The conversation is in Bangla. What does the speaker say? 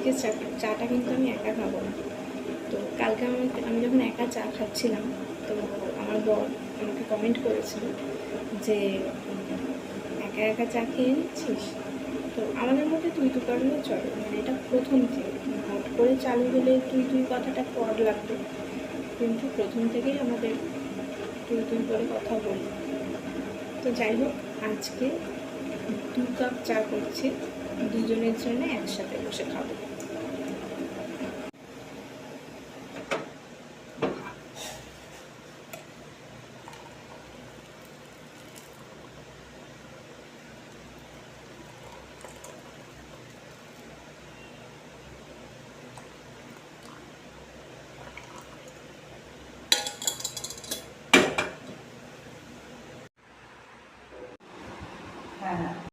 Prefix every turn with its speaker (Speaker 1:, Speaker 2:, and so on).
Speaker 1: আজকে চাটা কিন্তু আমি একা খাবো না। তো কালকে আমি যখন একা চা খাচ্ছিলাম, তো আমার বর আমাকে কমেন্ট করেছিল যে একা একা চা খেয়ে নিচ্ছিস। তো আমাদের মধ্যে তুই তুই করলে চলে, মানে এটা প্রথম থেকে হট করে চালু হলে তুই তুই কথাটা পর লাগবে, কিন্তু প্রথম থেকেই আমাদের তুই তুই করে কথা বলি। তো যাই হোক, আজকে 2 কাপ চা করছি, দুজনের জন্য একসাথে বসে খাবো।
Speaker 2: হ্যাঁ।